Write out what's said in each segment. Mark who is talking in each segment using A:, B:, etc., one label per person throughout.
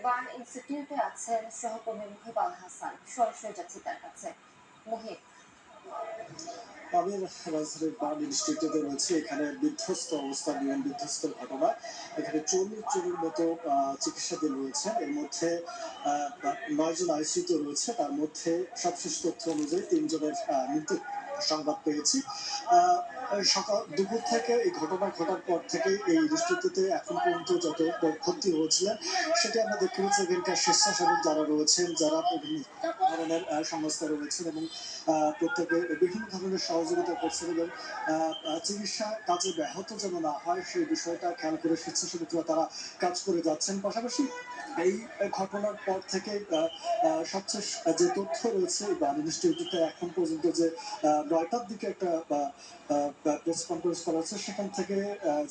A: Burn ইনস্টিটিউটে আছেন সহকর্মী মুহিব আল হাসান। সরাসরি যাচ্ছি তার কাছে। মুহিব,
B: আমি রাজধানীর বার্ন ইনস্টিটিউটে রয়েছে। এখানে বিধ্বস্ত অবস্থা, বিমান বিধ্বস্তের ঘটনা। এখানে ৪০ জনের মতো চিকিৎসাধীন রয়েছেন। এর মধ্যে ৯ জন আইসিইউতে রয়েছে। তার মধ্যে সবশেষ তথ্য অনুযায়ী ৩ জনের মৃত্যুর সংবাদ পেয়েছি। সকাল দুপুর থেকে এই ঘটনা ঘটার পর থেকে এই ইনস্টিটিউটে এখন পর্যন্ত যত ভর্তি হয়েছিলেন সেটি আমরা দেখতে পাচ্ছি। এখানকার স্বেচ্ছাসেবক যারা রয়েছেন, যারা বিভিন্ন ধরনের সংস্থা রয়েছেন এবং প্রত্যেকে বিভিন্ন ধরনের সহযোগিতা করছেন এবং চিকিৎসা কাজে ব্যাহত যেন না হয় সেই বিষয়টা খেয়াল করে স্বেচ্ছাসেবকরা তারা কাজ করে যাচ্ছেন। পাশাপাশি এই ঘটনার পর থেকে সবশেষ যে তথ্য রয়েছে বার্ন ইনস্টিটিউটে এখন পর্যন্ত যে ৯টার দিকে একটা প্রেস কনফারেন্স করা হচ্ছে, সেখান থেকে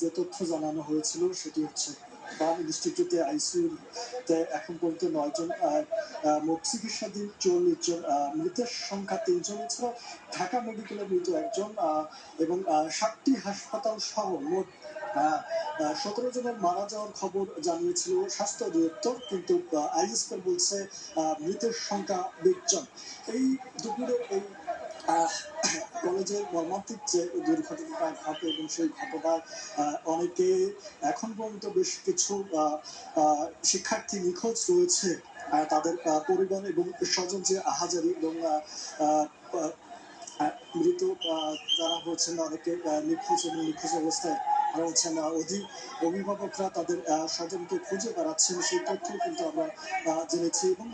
B: যে তথ্য জানানো হয়েছিল সেটি হচ্ছে বার্ন ইনস্টিটিউটে আইসিইউতে এখন পর্যন্ত ৯ জন, মোট চিকিৎসাধীন ৪০ জন, মৃতের সংখ্যা ৩ জন, এছাড়াও ঢাকা মেডিকেলে মৃত ১ জন এবং ৭টি হাসপাতাল সহ মোট ১৭ জনের মারা যাওয়ার খবর জানিয়েছিল স্বাস্থ্য অধিদপ্তর, কিন্তু আইএসপি বলছে মৃতের সংখ্যা ২০ জন। এই দুপুরে এই কলেজের মর্মান্তিক যে দুর্ঘটনাটা ঘটে এবং সেই ঘটনায় অনেকে এখন পর্যন্ত বেশ কিছু শিক্ষার্থী নিখোঁজ রয়েছে। তাদের পরিবার এবং স্বজন যে আহাজারি এবং মৃত যারা হচ্ছেন অনেকে নিখোঁজ এবং নিখোঁজ অবস্থায় হচ্ছেন, অভিভাবকরা তাদের স্বজনকে খুঁজে বেড়াচ্ছেন, সেই তথ্য কিন্তু আমরা জেনেছি। এবং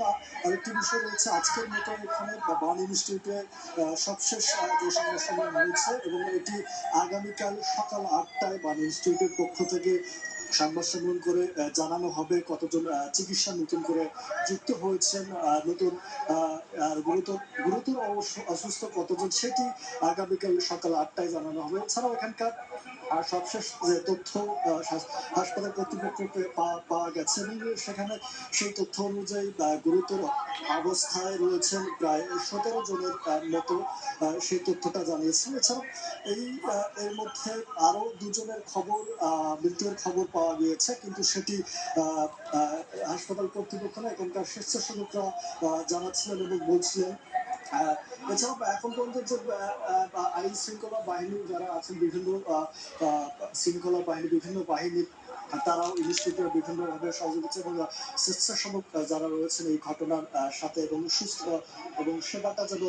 B: আরেকটি বিষয় রয়েছে, আজকের মতো এখানে বার্ন ইনস্টিটিউটে সবশেষ যে সংবাদ সম্মেলন হয়েছে এবং এটি আগামীকাল সকাল ৮টায় বার্ন ইনস্টিটিউটের পক্ষ থেকে সংবাদ সম্মেলন করে জানানো হবে কতজন চিকিৎসা নতুন করে যুক্ত হয়েছেন, নতুন গুরুতর গুরুতর অসুস্থ কতজন সেটি আগামীকাল সকাল ৮টায় জানানো হবে। এছাড়াও এখানকার সবশেষ যে তথ্য হাসপাতাল কর্তৃপক্ষকে পাওয়া গেছে এবং সেখানে সেই তথ্য অনুযায়ী গুরুতর অবস্থায় রয়েছেন প্রায় ১৭ জনের মতো, সেই তথ্যটা জানিয়েছেন। এছাড়াও এর মধ্যে আরো ২ জনের খবর, মৃত্যুর খবর পাওয়া গিয়েছে, কিন্তু সেটি হাসপাতাল কর্তৃপক্ষ না, এখানকার স্বেচ্ছাসেবকরা জানাচ্ছিলেন এবং বলছিলেন। এছাড়াও এখন পর্যন্ত যে আইন শৃঙ্খলা বাহিনী যারা আছেন, বিভিন্ন শৃঙ্খলা বাহিনী, বিভিন্ন বাহিনী, তারাও ইনস্টিটিউটে বিভিন্নভাবে সহযোগিতা এবং স্বেচ্ছাসেবক যারা রয়েছেন এই ঘটনার সাথে এবং সুস্থ এবং সেবাটা যেন